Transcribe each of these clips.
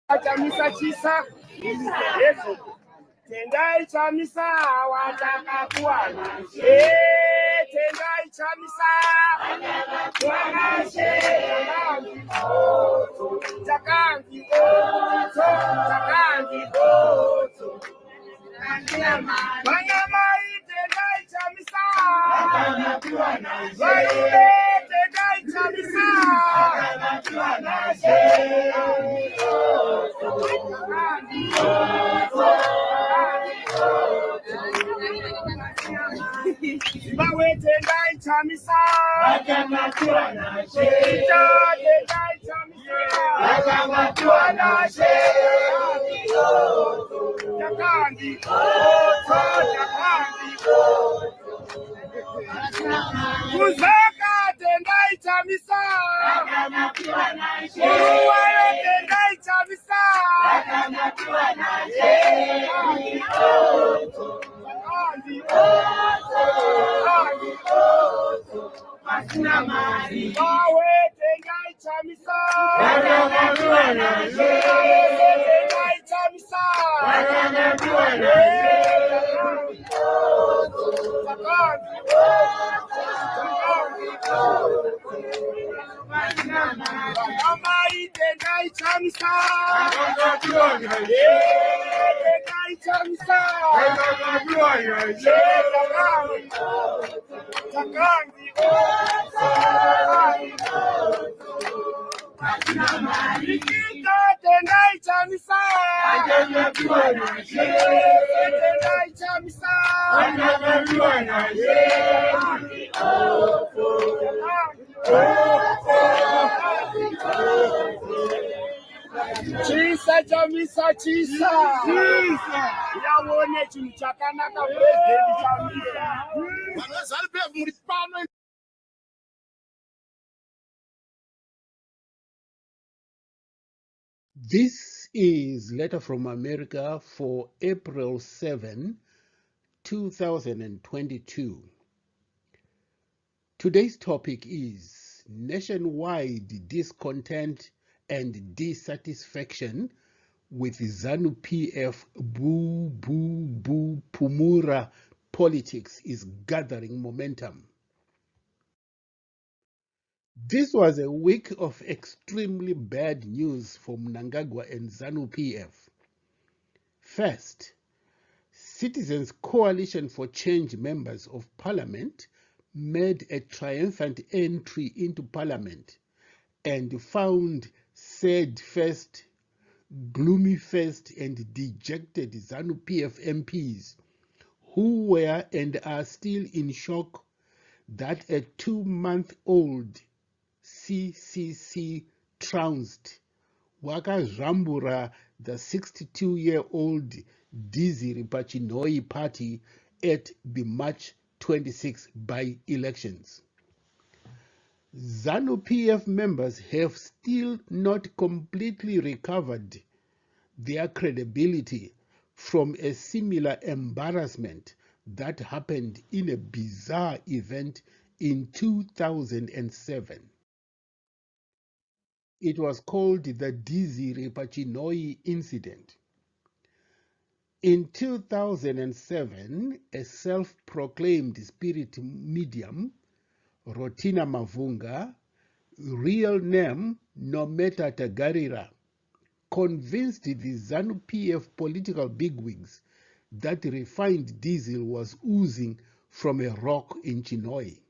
Chamisa chisa Yesu tendai chamisa watakakuwana tendai chamisa wanashe takangi Vanyamai tendai chamisa Vaile tendai chamisa Bawe tendai chamisa tendai chamisa Takandi Kuzaka tendai chamisa Uruwale tendai chamisa Bawe tendai chamisa tendai chamisa Amai tendai chamisa tendai chamisa Takangi tendai chamisa tendai chamisa Chisa chamisa chisa yawone chinhu chakanaka president chamisa ZANU PF muri pano. This is Letter from America for April 7, 2022. Today's topic is nationwide discontent and dissatisfaction with ZANU PF boo boo boo Pumura politics is gathering momentum. This was a week of extremely bad news for Mnangagwa and ZANU PF. First, Citizens Coalition for Change members of Parliament made a triumphant entry into Parliament and found sad-faced, gloomy-faced and dejected ZANU PF MPs who were and are still in shock that a 2-month-old CCC trounced Wakazhambura the 62-year-old Dizzy Pachinoi party at the March 26 by-elections. ZANU PF members have still not completely recovered their credibility from a similar embarrassment that happened in a bizarre event in 2007. It was called the Dizzy Pachinoi incident. In 2007, a self-proclaimed spirit medium, Rotina Mavunga, real name Nometa Tagarira, convinced the ZANU PF political bigwigs that refined diesel was oozing from a rock in Chinhoyi.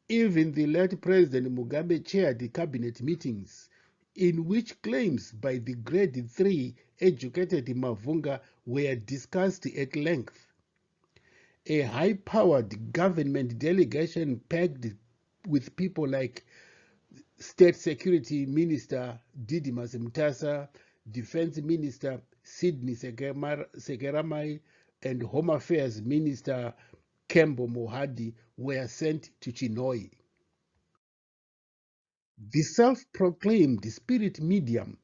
Even the late President Mugabe chaired cabinet meetings in which claims by the grade 3 educated Mavunga were discussed at length. A high-powered government delegation packed with people like State Security Minister Didimas Mutasa, Defense Minister Sidney Sekeramai, and Home Affairs Minister Kembo Mohadi were sent to Chinhoyi. The self-proclaimed spirit medium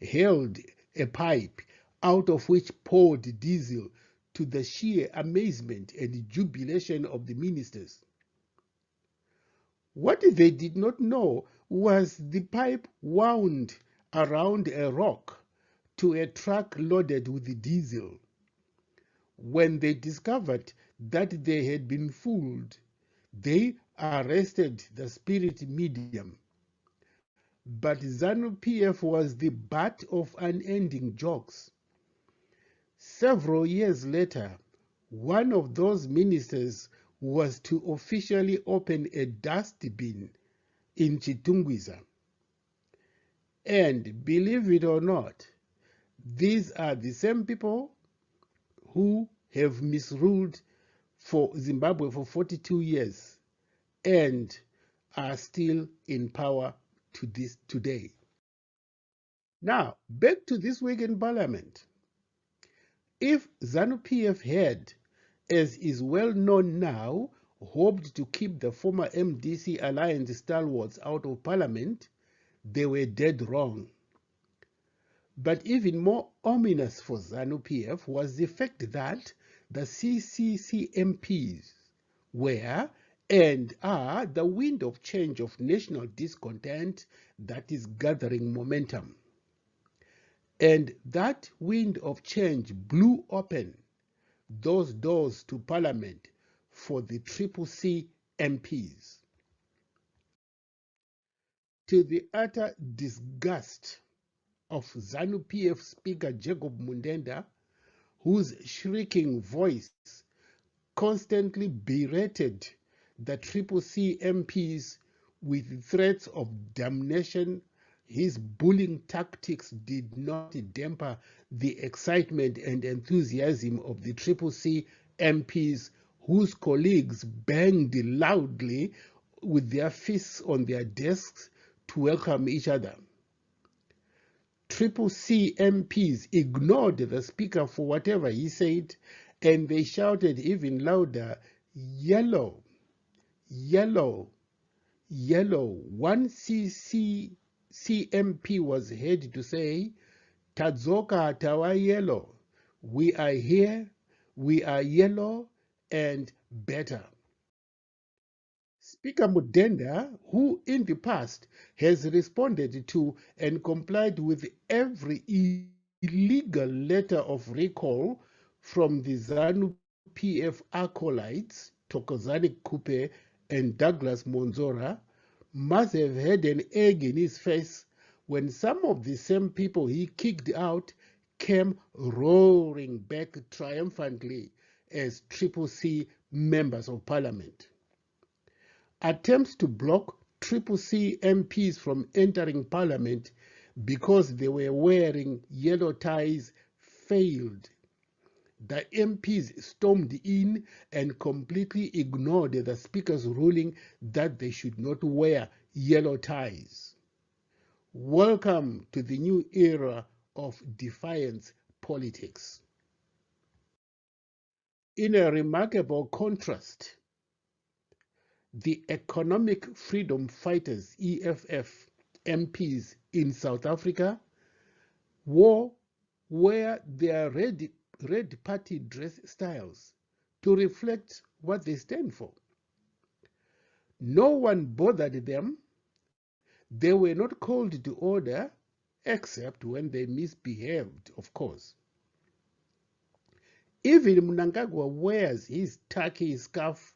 held a pipe out of which poured diesel to the sheer amazement and jubilation of the ministers. What they did not know was the pipe wound around a rock to a truck loaded with diesel. When they discovered that they had been fooled, they arrested the spirit medium. But ZANU PF was the butt of unending jokes. Several years later, one of those ministers was to officially open a dustbin in Chitungwiza. And believe it or not, these are the same people who have misruled for Zimbabwe for 42 years and are still in power to this today. Now, back to this week in Parliament. If ZANU PF had, as is well known now, hoped to keep the former MDC alliance stalwarts out of Parliament, they were dead wrong. But even more ominous for ZANU PF was the fact that the CCC MPs were and are the wind of change of national discontent that is gathering momentum. And that wind of change blew open those doors to Parliament for the CCC MPs. To the utter disgust of ZANU PF Speaker Jacob Mundenda, whose shrieking voice constantly berated the CCC MPs with threats of damnation, his bullying tactics did not damper the excitement and enthusiasm of the CCC MPs, whose colleagues banged loudly with their fists on their desks to welcome each other. CCC MPs ignored the speaker for whatever he said, and they shouted even louder, "Yellow, yellow, yellow." One CMP was heard to say, "Tadzoka tawa yellow. We are here, we are yellow and better." Speaker Mudenda, who in the past has responded to and complied with every illegal letter of recall from the ZANU PF acolytes, Thokozani Kupe and Douglas Monzora, must have had an egg in his face when some of the same people he kicked out came roaring back triumphantly as CCC members of Parliament. Attempts to block CCC MPs from entering Parliament because they were wearing yellow ties failed. The MPs stormed in and completely ignored the Speaker's ruling that they should not wear yellow ties. Welcome to the new era of defiance politics. In a remarkable contrast, the Economic Freedom Fighters, EFF, MPs in South Africa wore their red party dress styles to reflect what they stand for. No one bothered them. They were not called to order, except when they misbehaved, of course. Even Mnangagwa wears his turkey scarf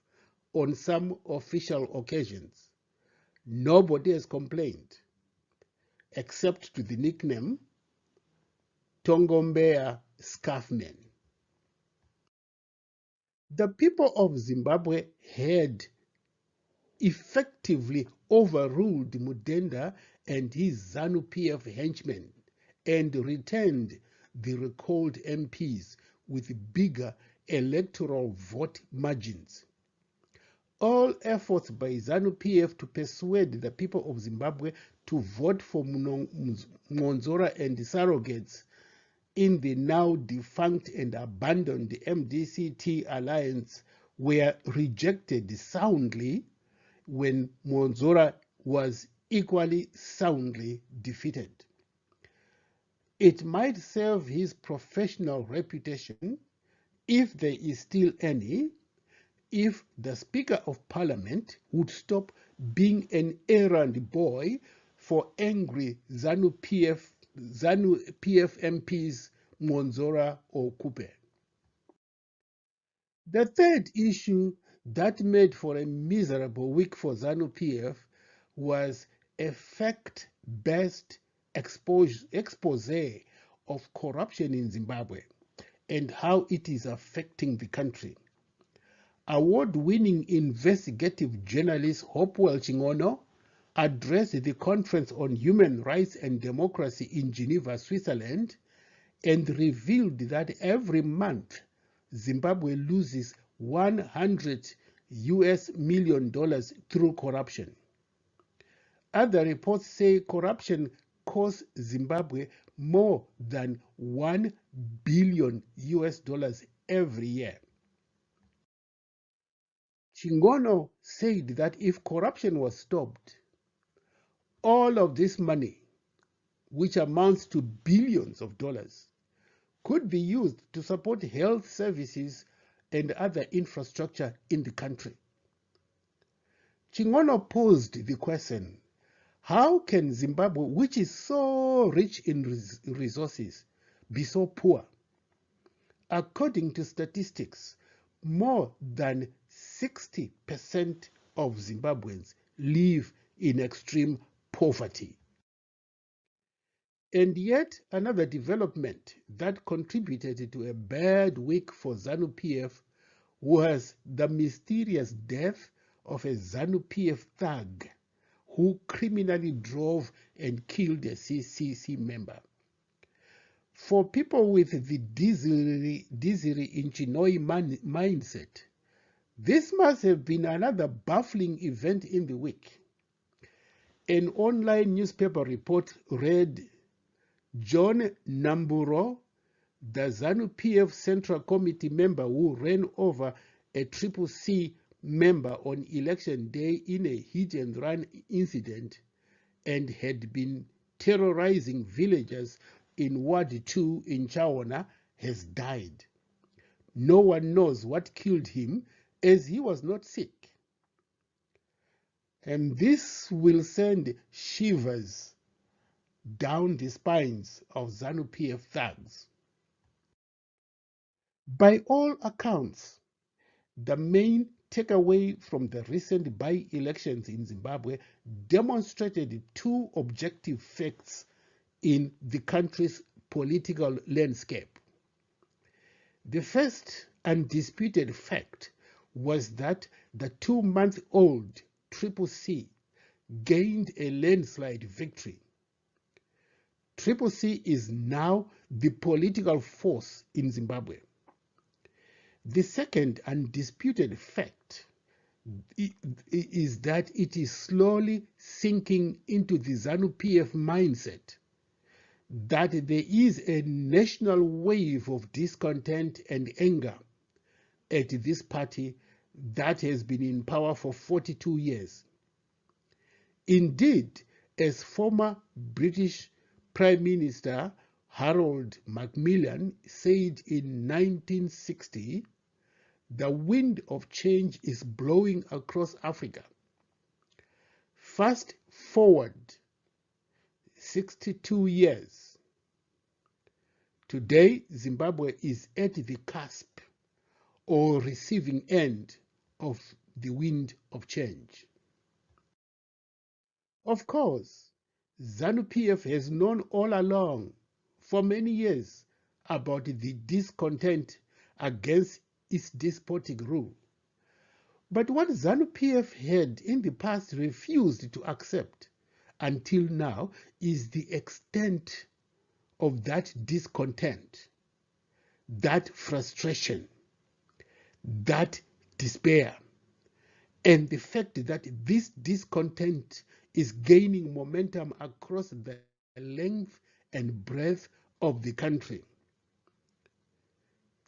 on some official occasions. Nobody has complained, except to the nickname Tongombea Scarfman. The people of Zimbabwe had effectively overruled Mudenda and his ZANU PF henchmen and returned the recalled MPs with bigger electoral vote margins. All efforts by ZANU PF to persuade the people of Zimbabwe to vote for Monzora and the surrogates in the now defunct and abandoned MDC-T alliance were rejected soundly when Monzora was equally soundly defeated. It might serve his professional reputation, if there is still any, if the Speaker of Parliament would stop being an errand boy for angry ZANU PF MPs Monzora or Kupe. The third issue that made for a miserable week for ZANU PF was a fact-based expose of corruption in Zimbabwe and how it is affecting the country. Award-winning investigative journalist Hopewell Chingono addressed the Conference on Human Rights and Democracy in Geneva, Switzerland, and revealed that every month Zimbabwe loses $100 million through corruption. Other reports say corruption costs Zimbabwe more than $1 billion every year. Chingono said that if corruption was stopped, all of this money, which amounts to billions of dollars, could be used to support health services and other infrastructure in the country. Chingono posed the question, how can Zimbabwe, which is so rich in resources, be so poor? According to statistics, more than 60% of Zimbabweans live in extreme poverty. And yet another development that contributed to a bad week for ZANU PF was the mysterious death of a ZANU PF thug who criminally drove and killed a CCC member. For people with the Diziri Inchinoi mindset, this must have been another baffling event in the week. An online newspaper report read, John Namburo, the ZANU PF Central Committee member who ran over a CCC member on election day in a hit-and-run incident and had been terrorizing villagers in Ward 2 in Chawana, has died. No one knows what killed him, as he was not sick. And this will send shivers down the spines of ZANU PF thugs. By all accounts, the main takeaway from the recent by-elections in Zimbabwe demonstrated two objective facts in the country's political landscape. The first undisputed fact was that the 2-month-old CCC gained a landslide victory. CCC is now the political force in Zimbabwe. The second undisputed fact is that it is slowly sinking into the ZANU PF mindset that there is a national wave of discontent and anger at this party that has been in power for 42 years. Indeed, as former British Prime Minister Harold Macmillan said in 1960, the wind of change is blowing across Africa. Fast forward 62 years. Today, Zimbabwe is at the cusp or receiving end of the wind of change. Of course, ZANU PF has known all along, for many years, about the discontent against its despotic rule. But what ZANU PF had in the past refused to accept until now is the extent of that discontent, that frustration, that despair, and the fact that this discontent is gaining momentum across the length and breadth of the country.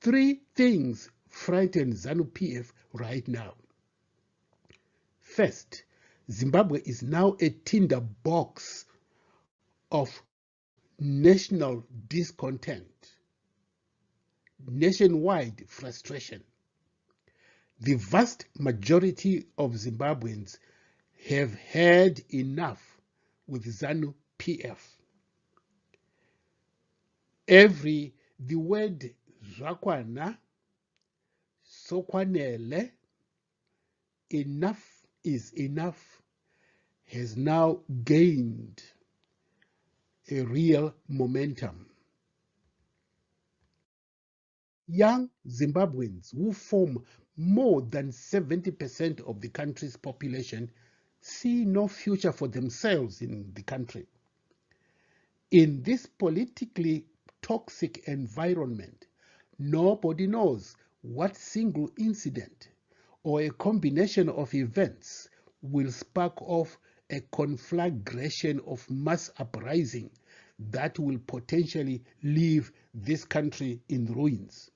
Three things frighten ZANU PF right now. First, Zimbabwe is now a tinderbox of national discontent, nationwide frustration. The vast majority of Zimbabweans have had enough with ZANU PF. The word Zrakwana, Sokwanele, enough is enough, has now gained a real momentum. Young Zimbabweans, who form more than 70% of the country's population, see no future for themselves in the country. In this politically toxic environment, nobody knows what single incident or a combination of events will spark off a conflagration of mass uprising that will potentially leave this country in ruins.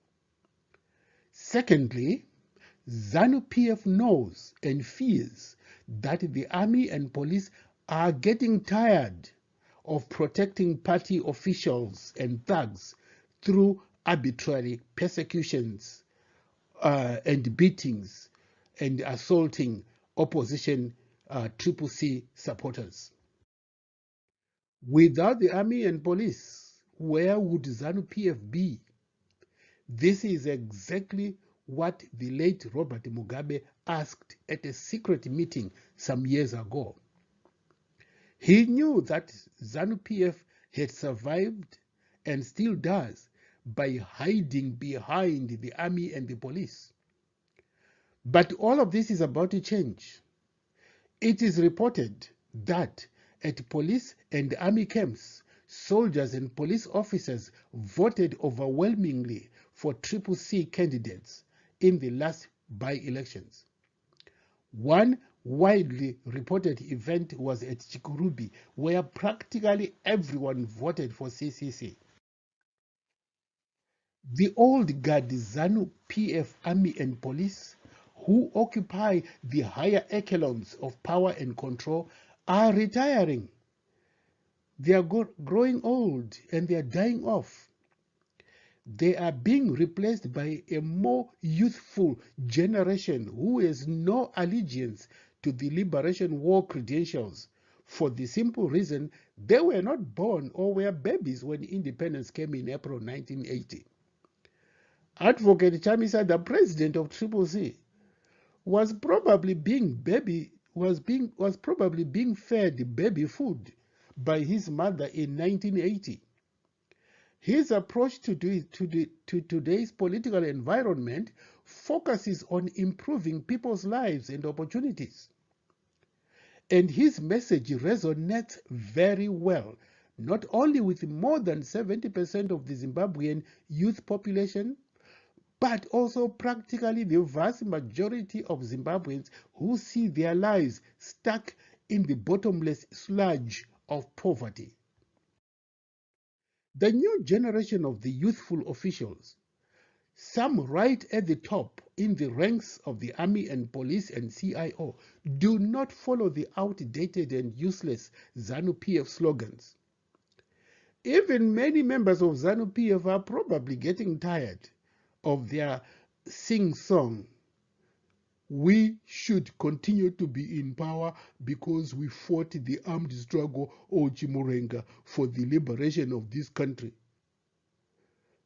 Secondly, ZANU PF knows and fears that the army and police are getting tired of protecting party officials and thugs through arbitrary persecutions and beatings and assaulting opposition CCC supporters. Without the army and police, where would ZANU PF be? This is exactly what the late Robert Mugabe asked at a secret meeting some years ago. He knew that ZANU PF had survived and still does by hiding behind the army and the police. But all of this is about to change. It is reported that at police and army camps, soldiers and police officers voted overwhelmingly for CCC candidates in the last by-elections. One widely reported event was at Chikurubi, where practically everyone voted for CCC. The old guard ZANU PF army and police, who occupy the higher echelons of power and control, are retiring. They are growing old and they are dying off. They are being replaced by a more youthful generation who has no allegiance to the Liberation War credentials, for the simple reason they were not born or were babies when independence came in April 1980. Advocate Chamisa, the president of CCC, was probably being fed baby food by his mother in 1980. His approach to today's political environment focuses on improving people's lives and opportunities. And his message resonates very well, not only with more than 70% of the Zimbabwean youth population, but also practically the vast majority of Zimbabweans who see their lives stuck in the bottomless sludge of poverty. The new generation of the youthful officials, some right at the top in the ranks of the army and police and CIO, do not follow the outdated and useless ZANU PF slogans. Even many members of ZANU PF are probably getting tired of their sing-song. We should continue to be in power because we fought the armed struggle or Chimurenga for the liberation of this country.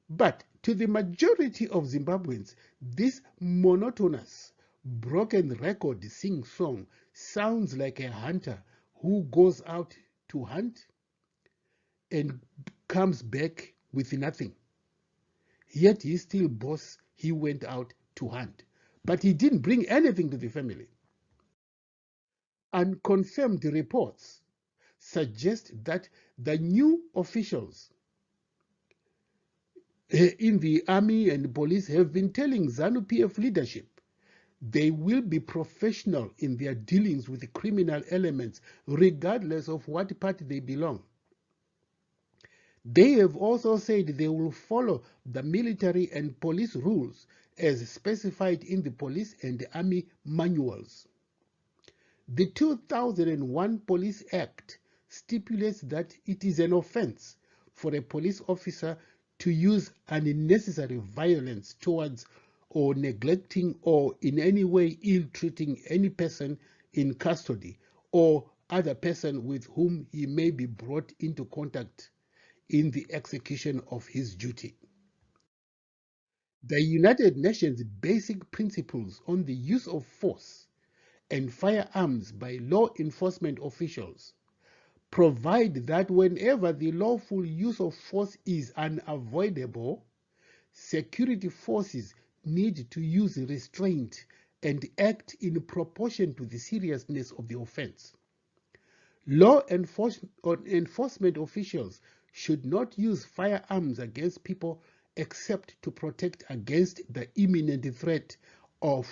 But to the majority of Zimbabweans, this monotonous, broken record sing-song sounds like a hunter who goes out to hunt and comes back with nothing. Yet he still boasts he went out to hunt, but he didn't bring anything to the family. Unconfirmed reports suggest that the new officials in the army and police have been telling ZANU PF leadership they will be professional in their dealings with the criminal elements, regardless of what party they belong. They have also said they will follow the military and police rules as specified in the police and army manuals. The 2001 Police Act stipulates that it is an offense for a police officer to use unnecessary violence towards or neglecting or in any way ill-treating any person in custody or other person with whom he may be brought into contact in the execution of his duty. The United Nations Basic Principles on the Use of Force and Firearms by Law Enforcement Officials provide that whenever the lawful use of force is unavoidable, security forces need to use restraint and act in proportion to the seriousness of the offense. Law enforcement officials should not use firearms against people except to protect against the imminent threat of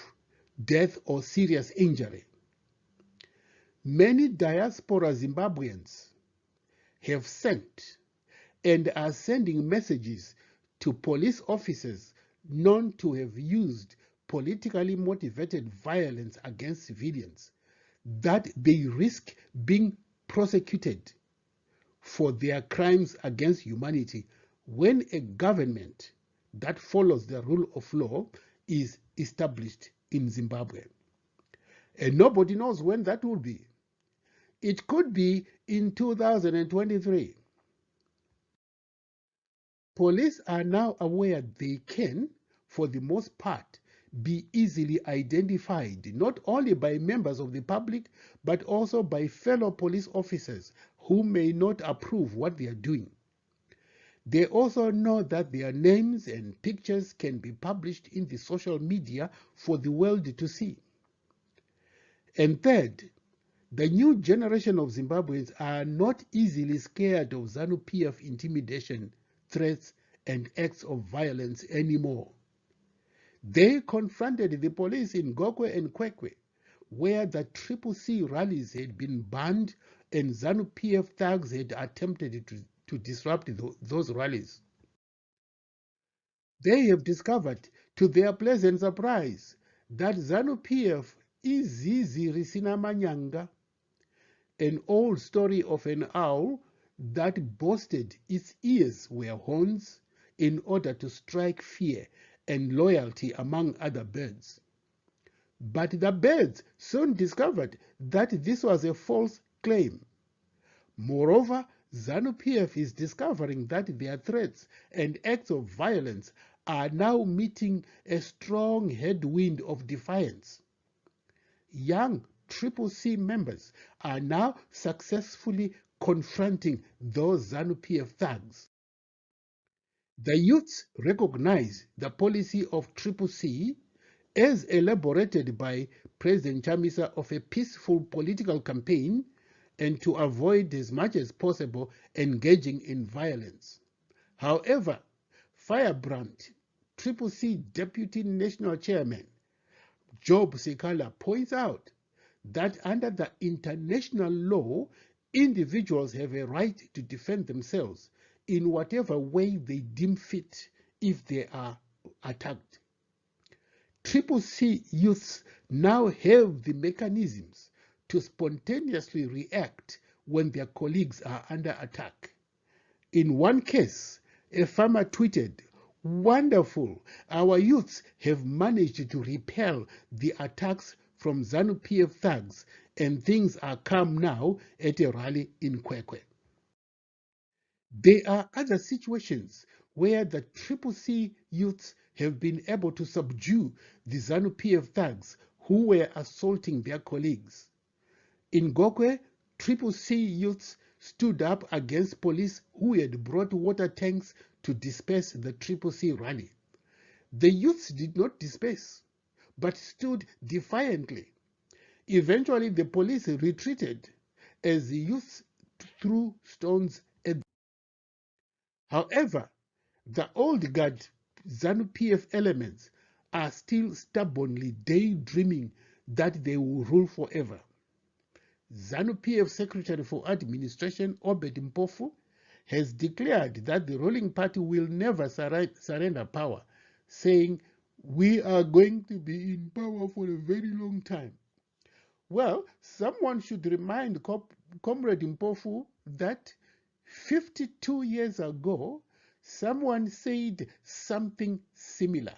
death or serious injury. Many diaspora Zimbabweans have sent and are sending messages to police officers known to have used politically motivated violence against civilians that they risk being prosecuted for their crimes against humanity when a government that follows the rule of law is established in Zimbabwe. And nobody knows when that will be. It could be in 2023. Police are now aware they can, for the most part, be easily identified not only by members of the public but also by fellow police officers who may not approve what they are doing. They also know that their names and pictures can be published in the social media for the world to see. And third, the new generation of Zimbabweans are not easily scared of ZANU PF intimidation, threats, and acts of violence anymore. They confronted the police in Gokwe and Kwekwe, where the CCC rallies had been banned and ZANU PF thugs had attempted to disrupt those rallies. They have discovered, to their pleasant surprise, that ZANU PF is Zizi Risina Manyanga, an old story of an owl that boasted its ears were horns in order to strike fear and loyalty among other birds. But the birds soon discovered that this was a false claim. Moreover, ZANU PF is discovering that their threats and acts of violence are now meeting a strong headwind of defiance. Young CCC members are now successfully confronting those ZANU PF thugs. The youths recognize the policy of CCC as elaborated by President Chamisa of a peaceful political campaign and to avoid as much as possible engaging in violence. However, Firebrand, CCC Deputy National Chairman Job Sikala points out that under the international law, individuals have a right to defend themselves in whatever way they deem fit if they are attacked. CCC youths now have the mechanisms to spontaneously react when their colleagues are under attack. In one case, a farmer tweeted, "Wonderful, our youths have managed to repel the attacks from ZANU PF thugs and things are calm now at a rally in Kwekwe." There are other situations where the CCC youths have been able to subdue the ZANU PF thugs who were assaulting their colleagues. In Gokwe, CCC youths stood up against police who had brought water tanks to disperse the CCC rally. The youths did not disperse, but stood defiantly. Eventually, the police retreated as the youths threw stones at them. However, the old guard ZANU PF elements are still stubbornly daydreaming that they will rule forever. ZANU PF Secretary for Administration Obed Mpofu has declared that the ruling party will never surrender power, saying, "We are going to be in power for a very long time." Well, someone should remind Comrade Mpofu that 52 years ago, someone said something similar.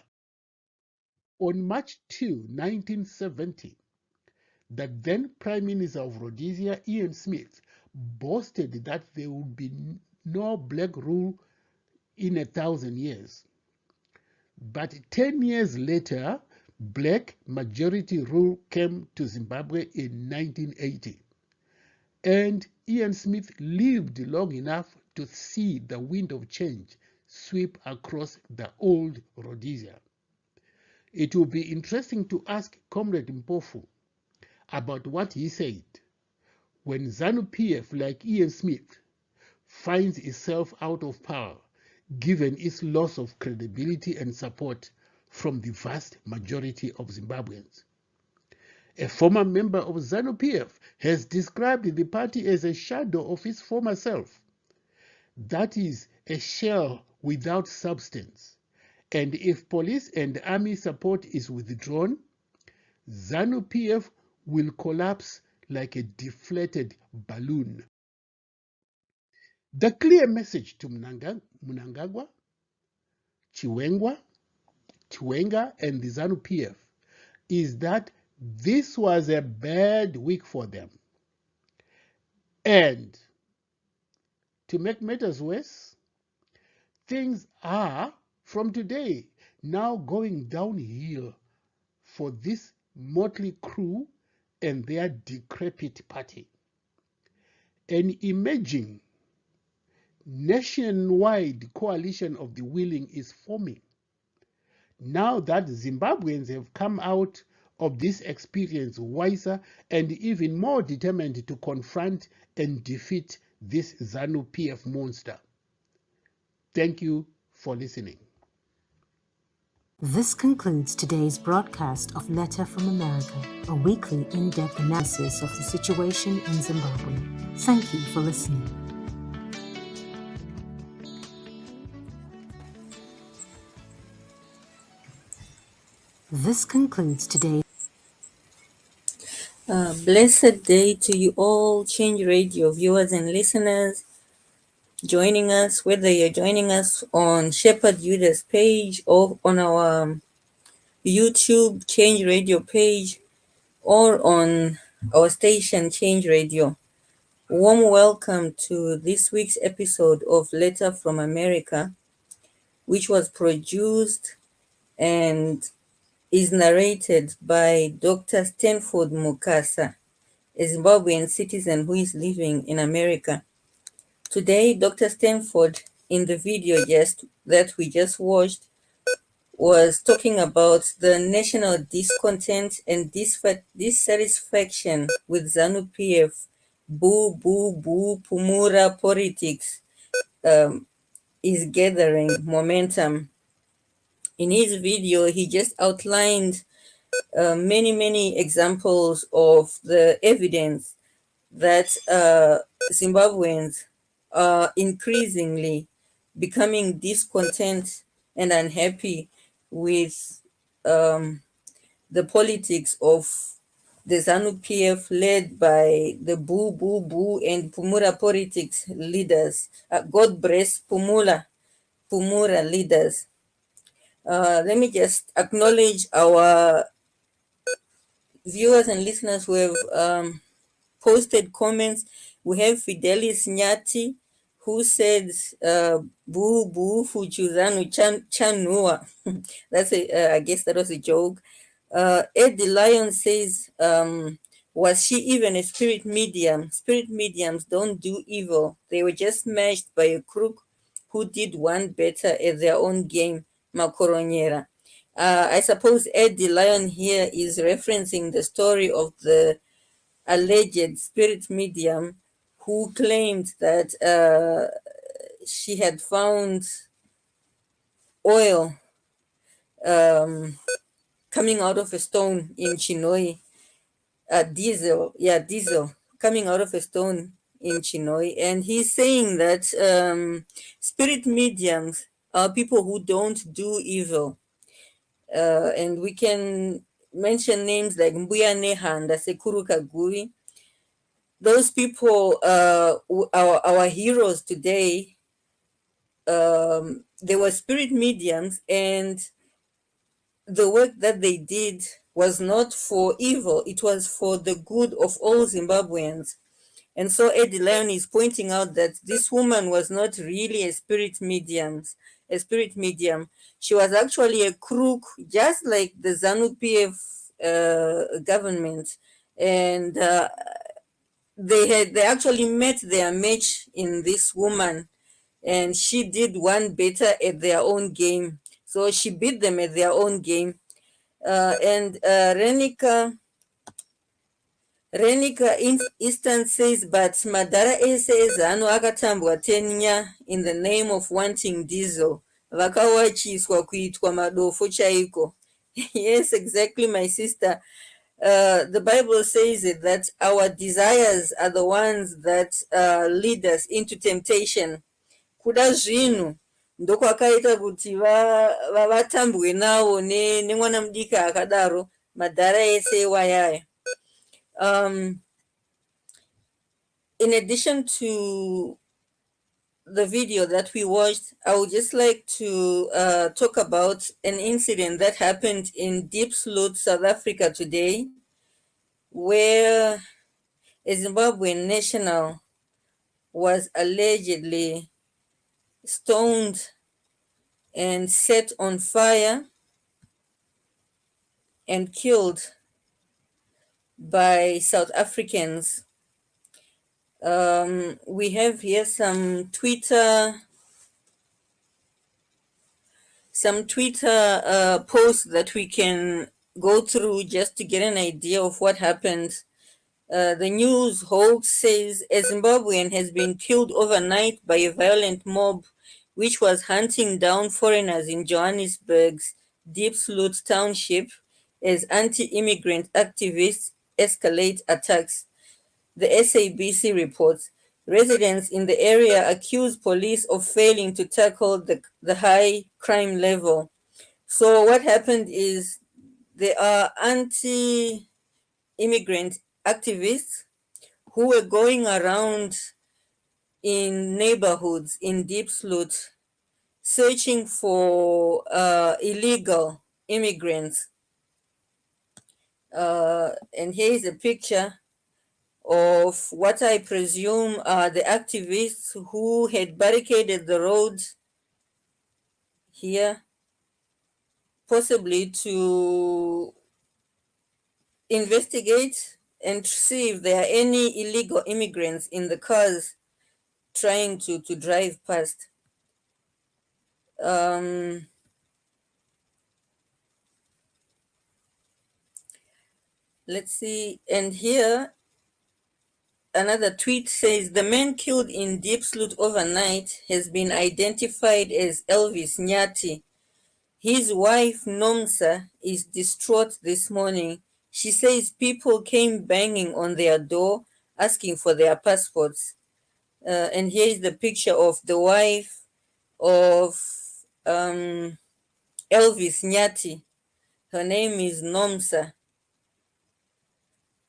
On March 2, 1970, The then Prime Minister of Rhodesia, Ian Smith, boasted that there would be no black rule in 1,000 years. But 10 years later, black majority rule came to Zimbabwe in 1980. And Ian Smith lived long enough to see the wind of change sweep across the old Rhodesia. It will be interesting to ask Comrade Mpofu about what he said when ZANU PF, like Ian Smith, finds itself out of power given its loss of credibility and support from the vast majority of Zimbabweans. A former member of ZANU PF has described the party as a shadow of its former self. That is, a shell without substance. And if police and army support is withdrawn, ZANU PF will collapse like a deflated balloon. The clear message to Mnangagwa, Chiwenga, and the ZANU PF is that this was a bad week for them. And to make matters worse, things are, from today, now going downhill for this motley crew and their decrepit party. An emerging nationwide coalition of the willing is forming. Now that Zimbabweans have come out of this experience wiser and even more determined to confront and defeat this ZANU PF monster. Thank you for listening. This concludes today's broadcast of Letter from America, a weekly in-depth analysis of the situation in Zimbabwe. Thank you for listening. This concludes today's Blessed day to you all, Change Radio viewers and listeners joining us, whether you're joining us on Shepherd Judas page or on our YouTube Change Radio page or on our station Change Radio. Warm welcome to this week's episode of Letter from America, which was produced and is narrated by Dr. Stanford Mukasa, a Zimbabwean citizen who is living in America. Today, Dr. Stanford, in the video that we just watched, was talking about the national discontent and dissatisfaction with ZANU PF, boo, boo, boo, Pumura politics is gathering momentum. In his video, he just outlined many examples of the evidence that Zimbabweans are increasingly becoming discontent and unhappy with the politics of the ZANU PF led by the Boo Boo Boo and Pumura politics leaders. God bless Pumura leaders. Let me just acknowledge our viewers and listeners who have posted comments. We have Fidelis Nyati, who said, boo boo fuchuzanu chanua. That's I guess that was a joke. Eddie Lyon says, was she even a spirit medium? Spirit mediums don't do evil. They were just smashed by a crook who did one better at their own game, Makoronyera. I suppose Eddie Lyon here is referencing the story of the alleged spirit medium who claimed that she had found oil coming out of a stone in Chinoi, diesel coming out of a stone in Chinoi. And he's saying that spirit mediums are people who don't do evil. And we can mention names like Mbuya Nehanda, Sekuru Kaguri. Those people, our heroes today, they were spirit mediums, and the work that they did was not for evil, it was for the good of all Zimbabweans. And so Eddie Lyon is pointing out that this woman was not really a spirit medium. She was actually a crook, just like the ZANU PF government. And they actually met their match in this woman, and she did one better at their own game. So she beat them at their own game. And Renika Easton says, but Madara ese ZANU akatambwa tenya in the name of wanting diesel. Vakawachiswa kuitwa madofo chaiko. Yes, exactly, my sister. The Bible says it, that our desires are the ones that lead us into temptation. Kuda zvinhu ndokwakaita kuti vatambwe nawo nemwana mudika akadaro, madhara ese wayaya. In addition to the video that we watched, I would just like to talk about an incident that happened in Diepsloot, South Africa today, where a Zimbabwean national was allegedly stoned and set on fire and killed by South Africans. We have here some Twitter posts that we can go through just to get an idea of what happened. The news hoax says a Zimbabwean has been killed overnight by a violent mob which was hunting down foreigners in Johannesburg's Diepsloot township as anti-immigrant activists escalate attacks. The SABC reports residents in the area accuse police of failing to tackle the high crime level. So what happened is there are anti-immigrant activists who were going around in neighborhoods in Diepsloot searching for illegal immigrants. And here is a picture of what I presume are the activists who had barricaded the roads here, possibly to investigate and see if there are any illegal immigrants in the cars trying to drive past. Let's see, and here another tweet says the man killed in Diepsloot overnight has been identified as Elvis Nyati. His wife Nomsa is distraught this morning. She says people came banging on their door asking for their passports. And here is the picture of the wife of Elvis Nyati. Her name is Nomsa.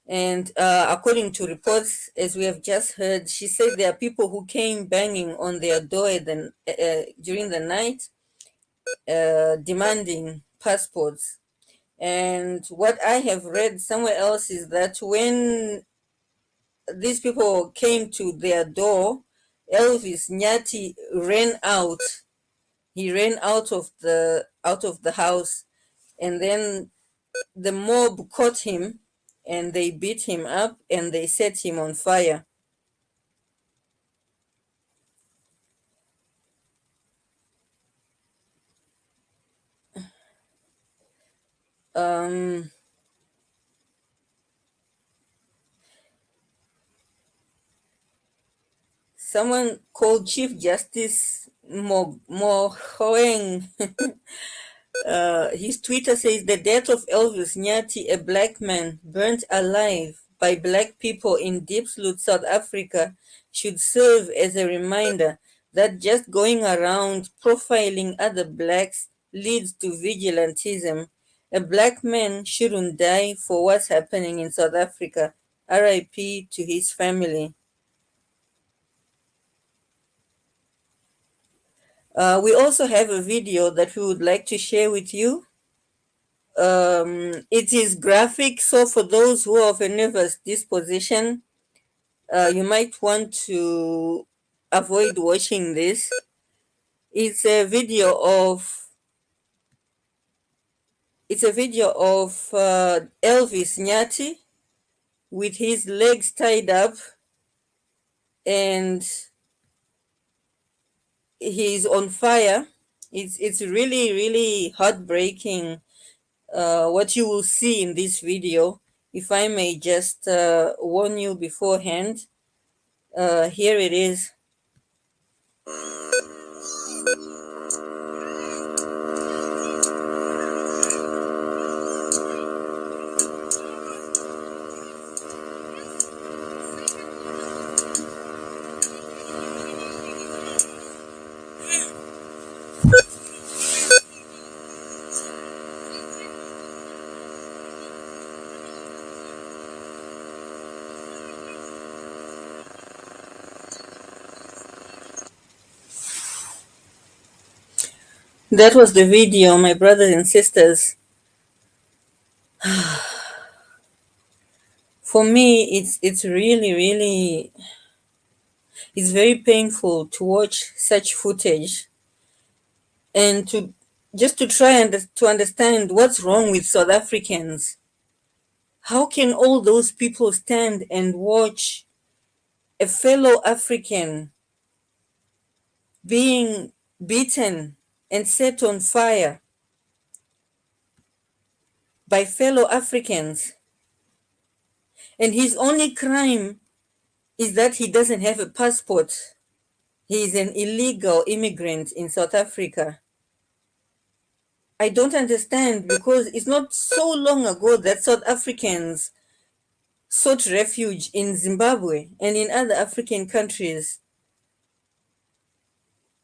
And according to reports, as we have just heard, she said there are people who came banging on their door during the night, demanding passports. And what I have read somewhere else is that when these people came to their door, Elvis Nyati ran out. He ran out of the house, and then the mob caught him and they beat him up and they set him on fire. Someone called Chief Justice Mogoeng his Twitter says the death of Elvis Nyati, a black man burnt alive by black people in Diepsloot, South Africa, should serve as a reminder that just going around profiling other blacks leads to vigilantism. A black man shouldn't die for what's happening in South Africa. RIP to his family. We also have a video that we would like to share with you. It is graphic, so for those who are of a nervous disposition, you might want to avoid watching this. It's a video of Elvis Nyati with his legs tied up, and he's on fire. It's really really heartbreaking what you will see in this video. If I may just warn you beforehand, here it is. That was the video, my brothers and sisters. For me, it's really really, it's very painful to watch such footage and to just to try and to understand what's wrong with South Africans. How can all those people stand and watch a fellow African being beaten and set on fire by fellow Africans, and his only crime is that he doesn't have a passport? He is an illegal immigrant in South Africa. I don't understand, because it's not so long ago that South Africans sought refuge in Zimbabwe and in other African countries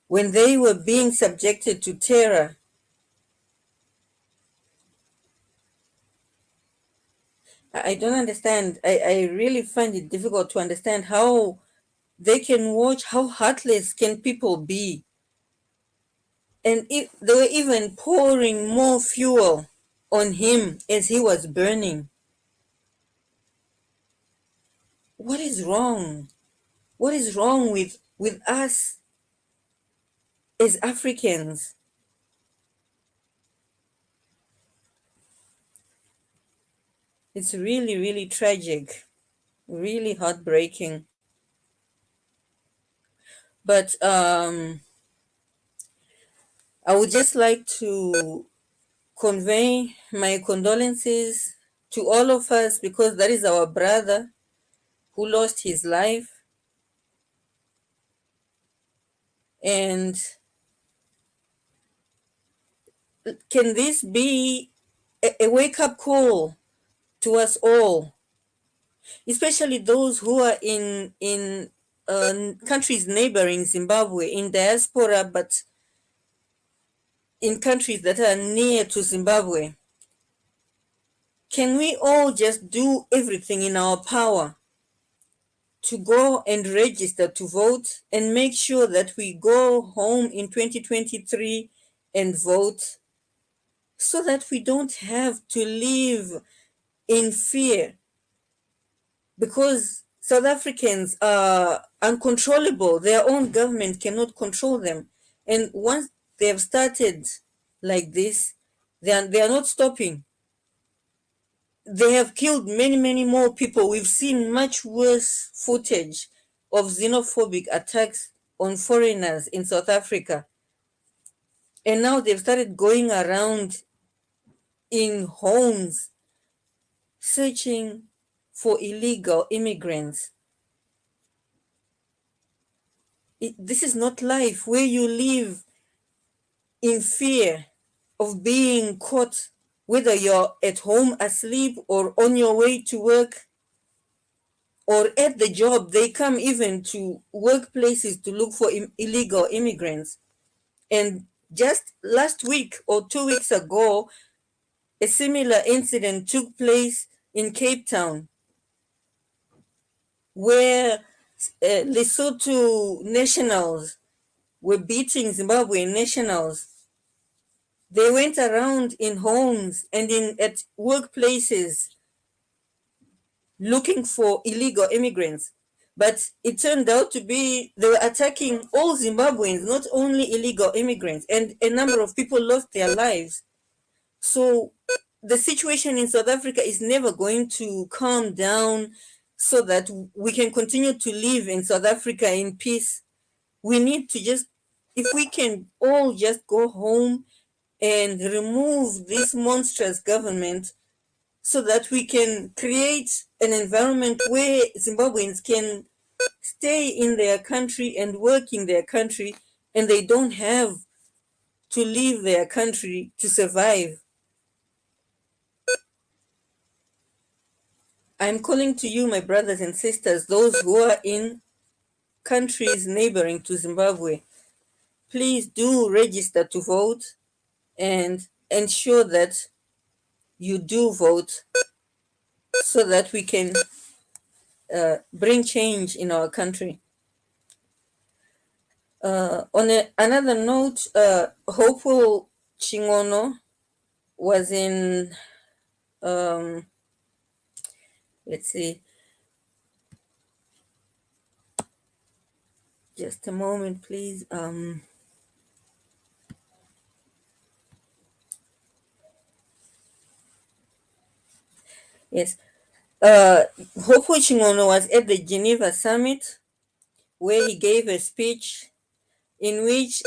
when they were being subjected to terror. I don't understand. I really find it difficult to understand how they can watch, how heartless can people be. And they were even pouring more fuel on him as he was burning. What is wrong? What is wrong with us as Africans? It's really, really tragic, really heartbreaking. But I would just like to convey my condolences to all of us, because that is our brother who lost his life. And can this be a wake-up call to us all, especially those who are in countries neighboring Zimbabwe, in diaspora, but in countries that are near to Zimbabwe? Can we all just do everything in our power to go and register to vote and make sure that we go home in 2023 and vote, so that we don't have to live in fear? Because South Africans are uncontrollable. Their own government cannot control them. And once they have started like this, they are not stopping. They have killed many, many more people. We've seen much worse footage of xenophobic attacks on foreigners in South Africa. And now they've started going around in homes searching for illegal immigrants. This is not life, where you live in fear of being caught, whether you're at home asleep or on your way to work or at the job. They come even to workplaces to look for illegal immigrants. And just last week or 2 weeks ago, a similar incident took place in Cape Town, where Lesotho nationals were beating Zimbabwean nationals They went around in homes and at workplaces looking for illegal immigrants. But it turned out to be they were attacking all Zimbabweans, not only illegal immigrants, and a number of people lost their lives. So the situation in South Africa is never going to calm down so that we can continue to live in South Africa in peace. We need to just, if we can all just go home and remove this monstrous government so that we can create an environment where Zimbabweans can stay in their country and work in their country, and they don't have to leave their country to survive. I'm calling to you, my brothers and sisters, those who are in countries neighboring to Zimbabwe. Please do register to vote and ensure that you do vote so that we can bring change in our country. Another note, Hopeful Chingono was in, let's see, just a moment, please. Yes. Hopeful Chingono was at the Geneva summit where he gave a speech in which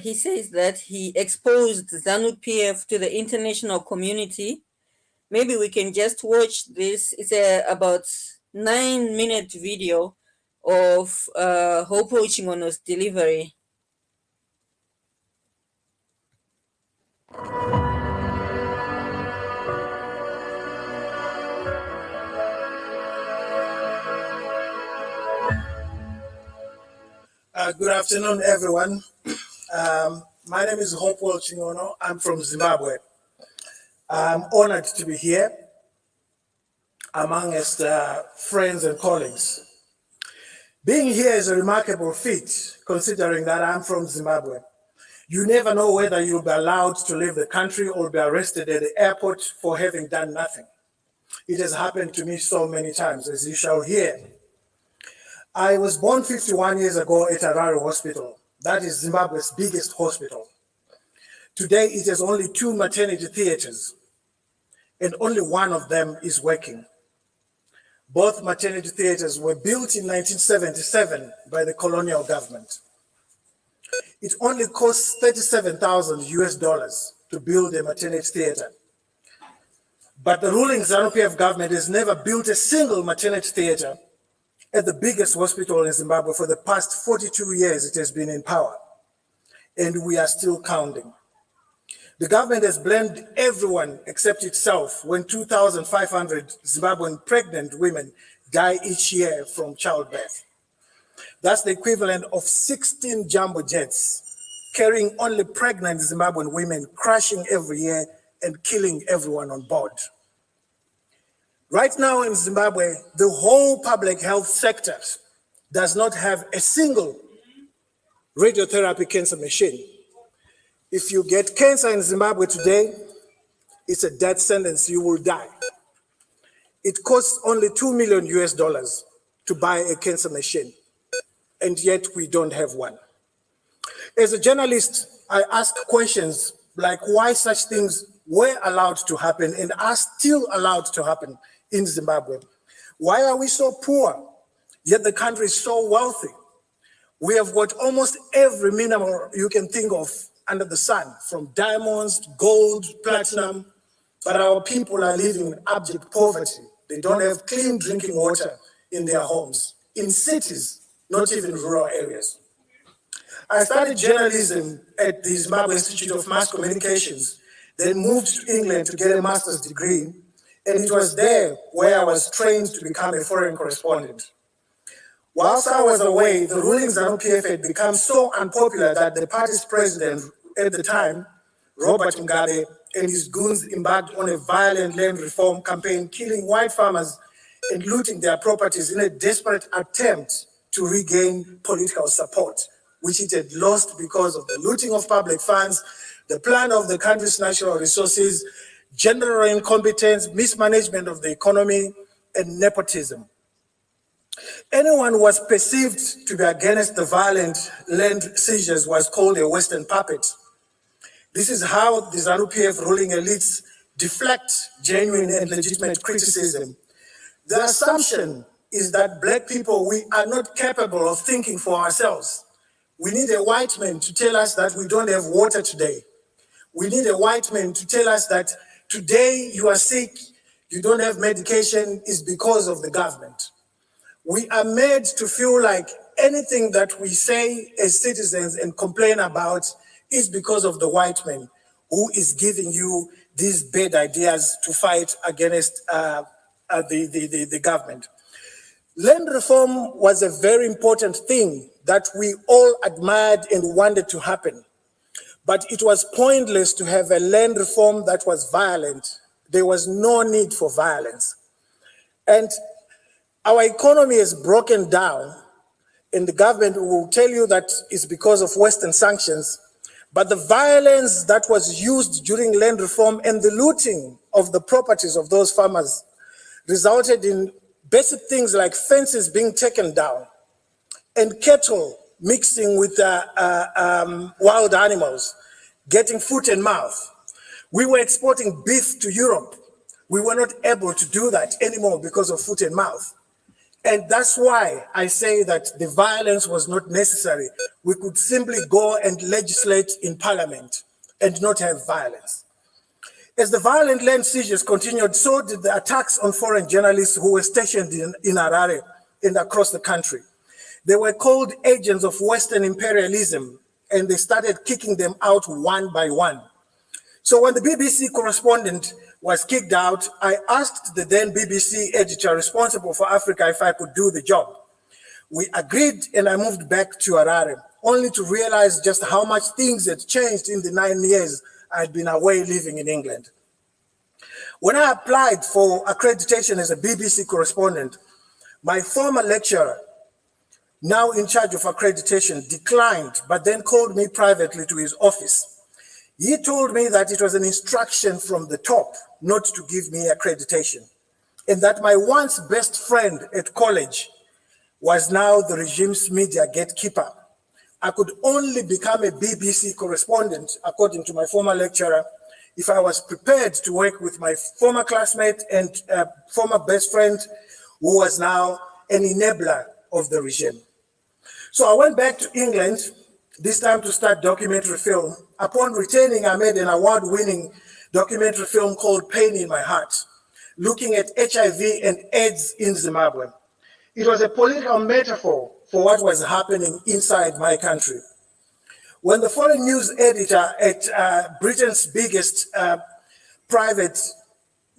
he says that he exposed ZANU PF to the international community. Maybe we can just watch this. It's about 9-minute video of Hopeful Chingono's delivery. Good afternoon, everyone. My name is Hopewell Chingono. I'm from Zimbabwe. I'm honored to be here amongst friends and colleagues. Being here is a remarkable feat, considering that I'm from Zimbabwe. You never know whether you'll be allowed to leave the country or be arrested at the airport for having done nothing. It has happened to me so many times, as you shall hear. I was born 51 years ago at Harare Hospital. That is Zimbabwe's biggest hospital. Today, it has only 2 maternity theaters, and only one of them is working. Both maternity theaters were built in 1977 by the colonial government. It only costs $37,000 US to build a maternity theater. But the ruling ZANU PF government has never built a single maternity theater at the biggest hospital in Zimbabwe. For the past 42 years, it has been in power, and we are still counting. The government has blamed everyone except itself when 2,500 Zimbabwean pregnant women die each year from childbirth. That's the equivalent of 16 jumbo jets carrying only pregnant Zimbabwean women, crashing every year and killing everyone on board. Right now in Zimbabwe, the whole public health sector does not have a single radiotherapy cancer machine. If you get cancer in Zimbabwe today, it's a death sentence, you will die. It costs only $2 million US to buy a cancer machine, and yet we don't have one. As a journalist, I ask questions like why such things were allowed to happen and are still allowed to happen in Zimbabwe. Why are we so poor, yet the country is so wealthy? We have got almost every mineral you can think of under the sun, from diamonds, gold, platinum, but our people are living in abject poverty. They don't have clean drinking water in their homes, in cities, not even rural areas. I studied journalism at the Zimbabwe Institute of Mass Communications, then moved to England to get a master's degree, and it was there where I was trained to become a foreign correspondent. Whilst I was away, the ruling ZANU PF had become so unpopular that the party's president at the time, Robert Mugabe, and his goons embarked on a violent land reform campaign, killing white farmers and looting their properties in a desperate attempt to regain political support, which it had lost because of the looting of public funds, the plan of the country's natural resources, general incompetence, mismanagement of the economy, and nepotism. Anyone who was perceived to be against the violent land seizures was called a Western puppet. This is how the ZANU PF ruling elites deflect genuine and legitimate criticism. The assumption is that Black people, we are not capable of thinking for ourselves. We need a white man to tell us that we don't have water today. We need a white man to tell us that today you are sick, you don't have medication, is because of the government. We are made to feel like anything that we say as citizens and complain about is because of the white man who is giving you these bad ideas to fight against the government. Land reform was a very important thing that we all admired and wanted to happen. But it was pointless to have a land reform that was violent. There was no need for violence. And our economy is broken down, and the government will tell you that it's because of Western sanctions. But the violence that was used during land reform and the looting of the properties of those farmers resulted in basic things like fences being taken down and cattle mixing with wild animals, getting foot and mouth. We were exporting beef to Europe. We were not able to do that anymore because of foot and mouth. And that's why I say that the violence was not necessary. We could simply go and legislate in parliament and not have violence. As the violent land seizures continued, so did the attacks on foreign journalists who were stationed in Harare and across the country. They were called agents of Western imperialism, and they started kicking them out one by one. So when the BBC correspondent was kicked out, I asked the then BBC editor responsible for Africa if I could do the job. We agreed, and I moved back to Harare, only to realize just how much things had changed in the 9 years I'd been away living in England. When I applied for accreditation as a BBC correspondent, my former lecturer, now in charge of accreditation, declined, but then called me privately to his office. He told me that it was an instruction from the top not to give me accreditation, and that my once best friend at college was now the regime's media gatekeeper. I could only become a BBC correspondent, according to my former lecturer, if I was prepared to work with my former classmate and former best friend, who was now an enabler of the regime. So I went back to England, this time to start documentary film. Upon returning, I made an award-winning documentary film called Pain in My Heart, looking at HIV and AIDS in Zimbabwe. It was a political metaphor for what was happening inside my country. When the foreign news editor at Britain's biggest private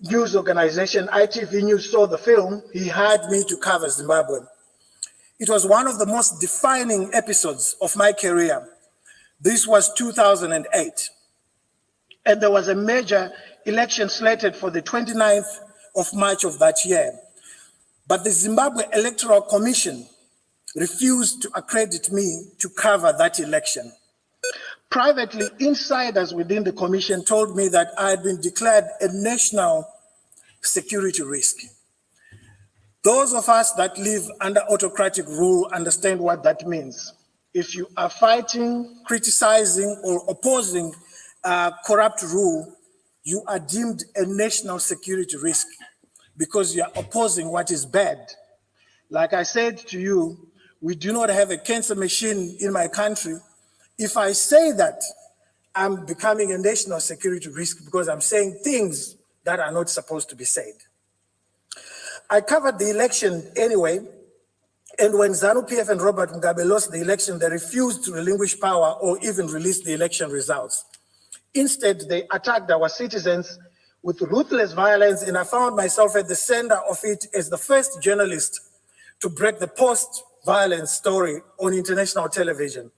news organization, ITV News, saw the film, he hired me to cover Zimbabwe. It was one of the most defining episodes of my career. This was 2008. And there was a major election slated for the 29th of March of that year. But the Zimbabwe Electoral Commission refused to accredit me to cover that election. Privately, insiders within the commission told me that I had been declared a national security risk. Those of us that live under autocratic rule understand what that means. If you are fighting, criticizing, or opposing corrupt rule, you are deemed a national security risk because you are opposing what is bad. Like I said to you, we do not have a cancer machine in my country. If I say that, I'm becoming a national security risk because I'm saying things that are not supposed to be said. I covered the election anyway, and when ZANU PF and Robert Mugabe lost the election, they refused to relinquish power or even release the election results. Instead, they attacked our citizens with ruthless violence, and I found myself at the center of it as the first journalist to break the post-violence story on international television.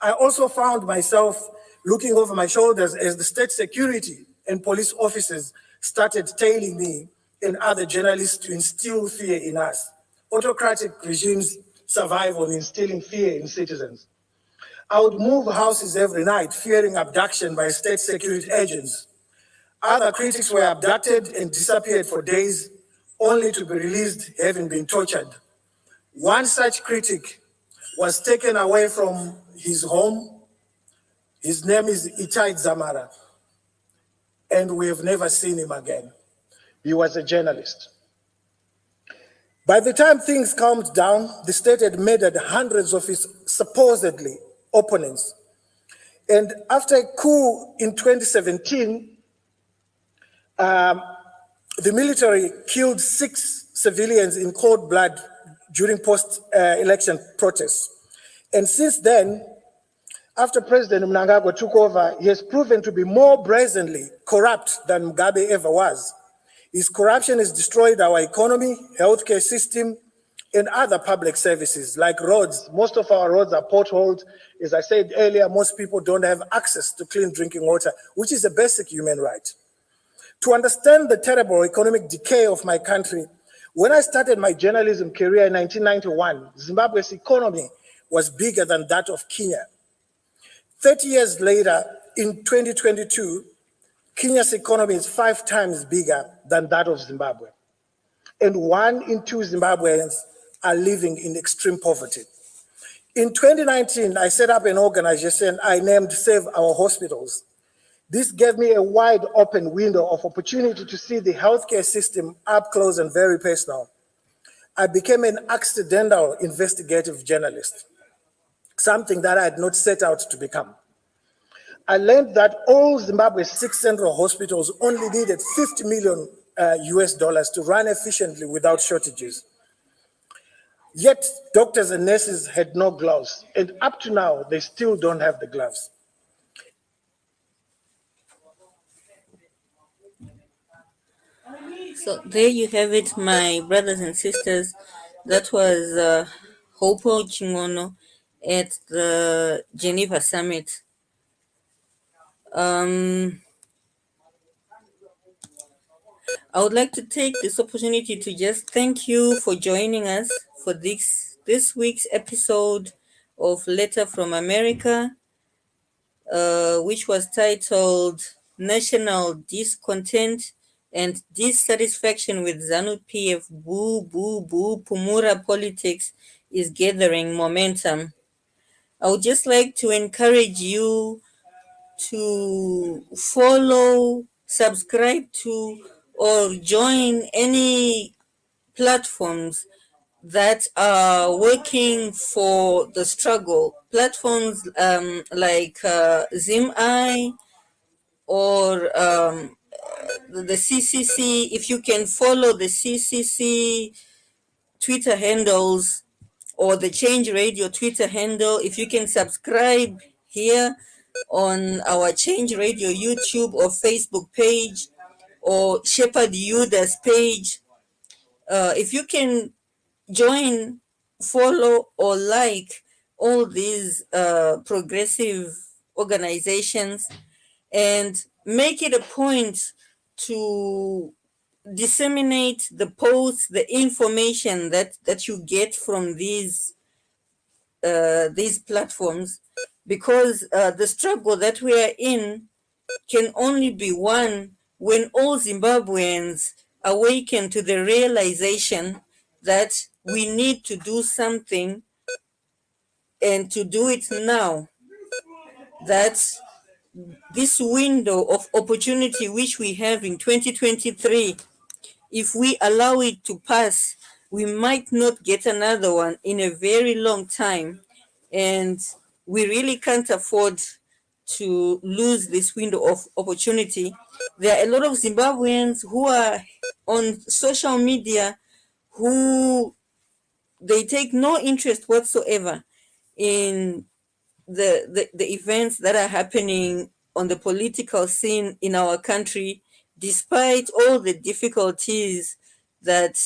I also found myself looking over my shoulders as the state security and police officers started tailing me and other journalists to instill fear in us. Autocratic regimes survive on instilling fear in citizens. I would move houses every night, fearing abduction by state security agents. Other critics were abducted and disappeared for days, only to be released having been tortured. One such critic was taken away from his home. His name is Itai Zamara, and we have never seen him again. He was a journalist. By the time things calmed down, the state had murdered hundreds of its supposedly opponents. And after a coup in 2017, the military killed 6 civilians in cold blood during post-election protests. And since then, after President Mnangagwa took over, he has proven to be more brazenly corrupt than Mugabe ever was. His corruption has destroyed our economy, healthcare system, and other public services like roads. Most of our roads are potholed. As I said earlier, most people don't have access to clean drinking water, which is a basic human right. To understand the terrible economic decay of my country, when I started my journalism career in 1991, Zimbabwe's economy was bigger than that of Kenya. 30 years later, in 2022, Kenya's economy is 5 times bigger than that of Zimbabwe. And 1 in 2 Zimbabweans are living in extreme poverty. In 2019, I set up an organization I named Save Our Hospitals. This gave me a wide open window of opportunity to see the healthcare system up close and very personal. I became an accidental investigative journalist, something that I had not set out to become. I learned that all Zimbabwe's 6 central hospitals only needed $50 million US dollars to run efficiently without shortages. Yet doctors and nurses had no gloves, and up to now, they still don't have the gloves. So there you have it, my brothers and sisters. That was Hopo Chingono at the Geneva Summit. I would like to take this opportunity to just thank you for joining us for this week's episode of Letter from America, which was titled National Discontent and Dissatisfaction with ZANU PF Boo Boo Boo Pumura Politics is Gathering Momentum. I would just like to encourage you to follow, subscribe to, or join any platforms that are working for the struggle. Platforms like ZimI or the CCC. If you can follow the CCC Twitter handles or the Change Radio Twitter handle, if you can subscribe here on our Change Radio YouTube or Facebook page or Shepherd Yuda's page, if you can join, follow, or like all these progressive organizations, and make it a point to disseminate the posts, the information that you get from these platforms, because the struggle that we are in can only be won when all Zimbabweans awaken to the realization that we need to do something, and to do it now. That this window of opportunity which we have in 2023, if we allow it to pass, we might not get another one in a very long time. And we really can't afford to lose this window of opportunity. There are a lot of Zimbabweans who are on social media who they take no interest whatsoever in the events that are happening on the political scene in our country, despite all the difficulties that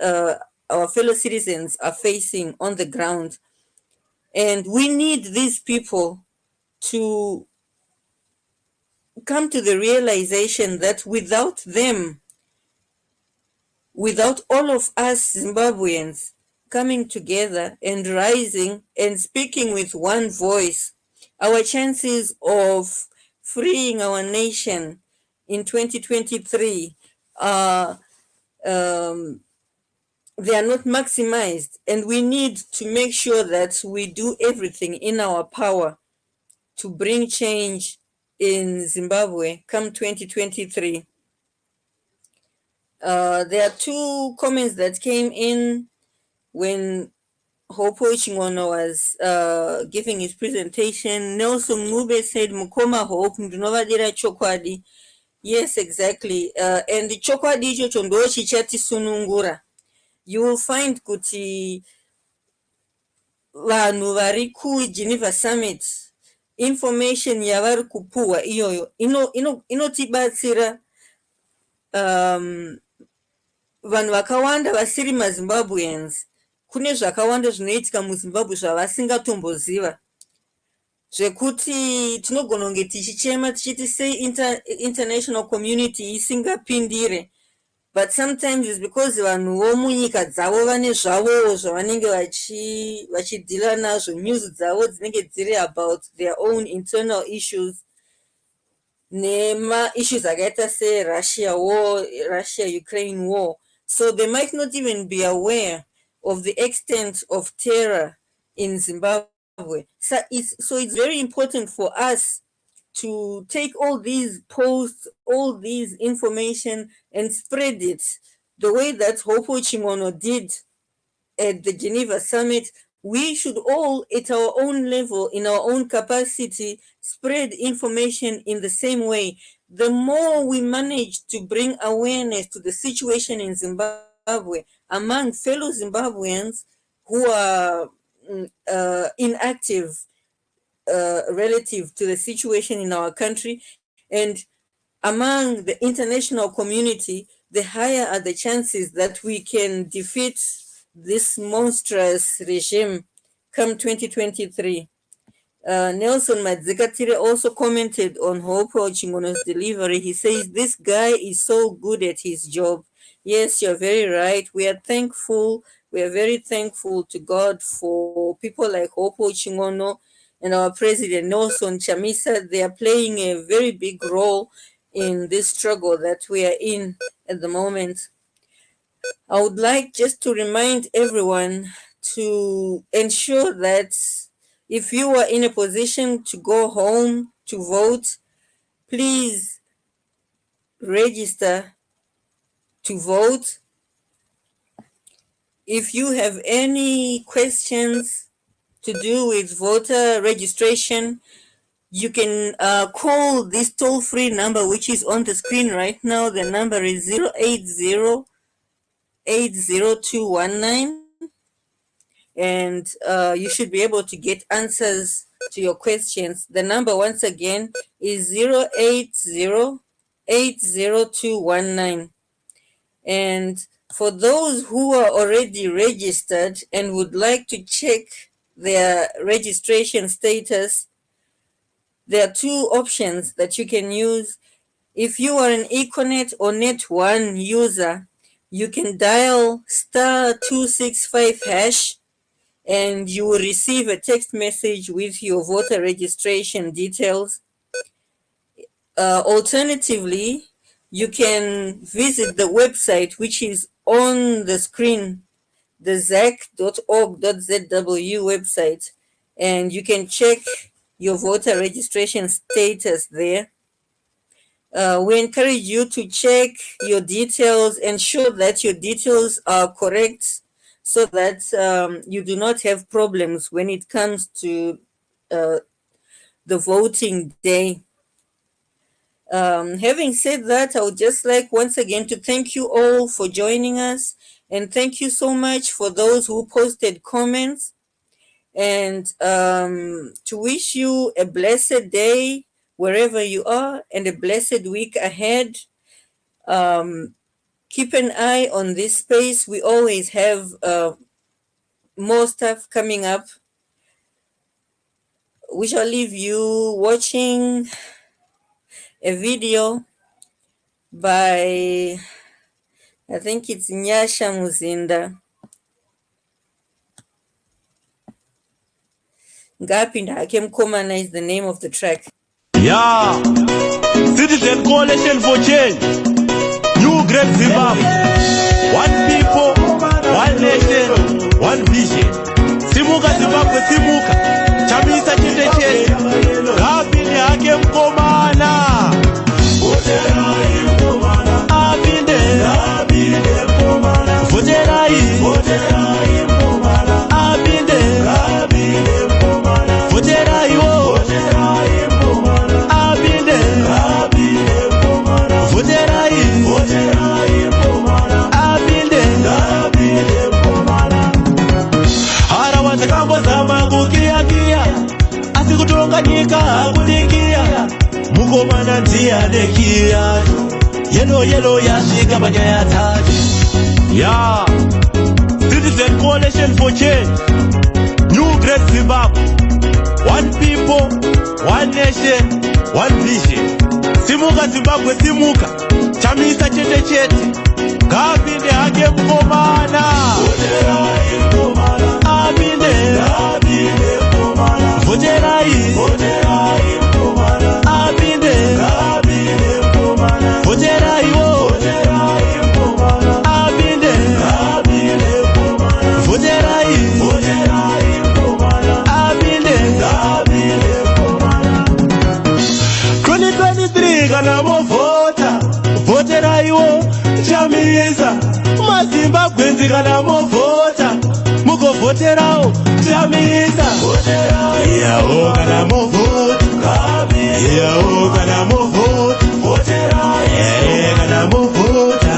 our fellow citizens are facing on the ground. And we need these people to come to the realization that without them, without all of us Zimbabweans coming together and rising and speaking with one voice, our chances of freeing our nation in 2023 are they are not maximized, and we need to make sure that we do everything in our power to bring change in Zimbabwe come 2023. There are two comments that came in when Hopo Chingono was giving his presentation. Nelson Ngube said, Mukoma Hope, ndinovadira chokwadi. Yes, exactly. And the chokwadi ichocho ndo chichatisunungura. You will find kuti vanhu vari kuGeneva Summit, information yavari kupuhwa iyoyo inotibatsira vanhu vakawanda vasiri maZimbabweans. Kune zvakawanda zvinoitika muZimbabwe zvavasingatomboziva, zvekuti tinogona kunge tichichema tichiti sei international community isingapindire, but sometimes it's because vanhuwo munyika dzavo vane zvavo zvavanenge vachidhila nazvo, news dzavo dzinenge dziri about their own internal issues, nema-issues akaita Russia-Ukraine war. So they might not even be aware of the extent of terror in Zimbabwe. So it's very important for us to take all these posts, all these information, and spread it the way that Hopo Chingono did at the Geneva Summit. We should all, at our own level, in our own capacity, spread information in the same way. The more we manage to bring awareness to the situation in Zimbabwe among fellow Zimbabweans who are inactive relative to the situation in our country, and among the international community, the higher are the chances that we can defeat this monstrous regime come 2023. Nelson Madzikatire also commented on Hopo Chingono's delivery. He says, this guy is so good at his job. Yes, you're very right. We are thankful. We are very thankful to God for people like Hopo Chingono and our president, Nelson Chamisa. They are playing a very big role in this struggle that we are in at the moment. I would like just to remind everyone to ensure that if you are in a position to go home to vote, please register to vote. If you have any questions to do with voter registration, you can call this toll-free number which is on the screen right now. The number is 080-80219, and you should be able to get answers to your questions. The number once again is 080-80219. And for those who are already registered and would like to check their registration status, there are two options that you can use. If you are an Econet or Net1 user, you can dial *265# and you will receive a text message with your voter registration details. Alternatively, you can visit the website which is on the screen, the zac.org.zw website, and you can check your voter registration status there. We encourage you to check your details, ensure that your details are correct so that you do not have problems when it comes to the voting day. Having said that, I would just like once again to thank you all for joining us, and thank you so much for those who posted comments, and to wish you a blessed day wherever you are and a blessed week ahead. Keep an eye on this space. We always have more stuff coming up. We shall leave you watching a video by, I think it's Nyasha Muzinda. Ngapinda Hake Mkomana is the name of the track. Yeah, Citizen Coalition for Change, New Great Zimbabwe, one people, one nation, one vision. Simuka Zimbabwe, Simuka, Chamisa Chete, Ngapinda Hake Mkomana, Abinde, Voterai, Abinde, Voterai, Asikutonganika kudikia Mukomana ntia dekia Yellow yashika banyaya tati. Yeah, Citizen Coalition for Change, New Great Zimbabwe, one people, one nation, one vision. Simuka Zimbabwe, Simuka, Chamisa Chete, Ngapinda Hake Mkomana, Abinde, Voterai, Abinde, Voterai, Abinde, Voterai, Abinde, 2023 kana movota, Voterai, Chamisa, Mazimbabwe kana movota, mugovoterawo Chamisa, Yao kana movota, Yao kana movota, kana movota,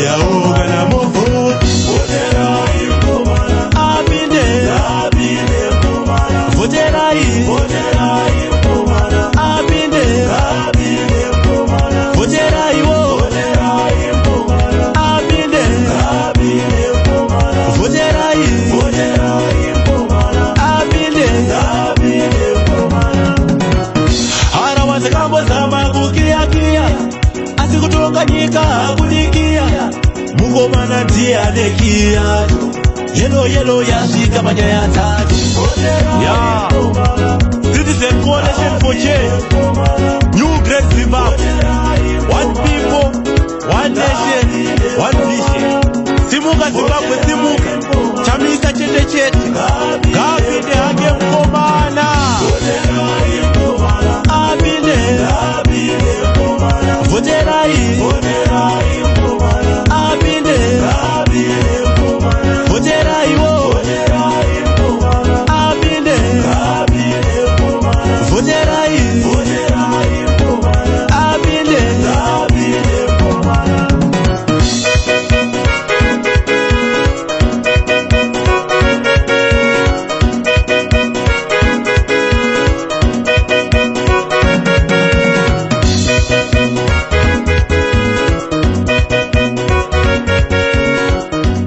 Yao kana movota, Abinde, Voterai, Abinde, Voterai, Abinde, Voterai, Harawanza kambo zama kukia asikutonganika kudikia Mukomana ntia dekia Yellow yashika banyaya tati. Yeah, Citizen Coalition for Change,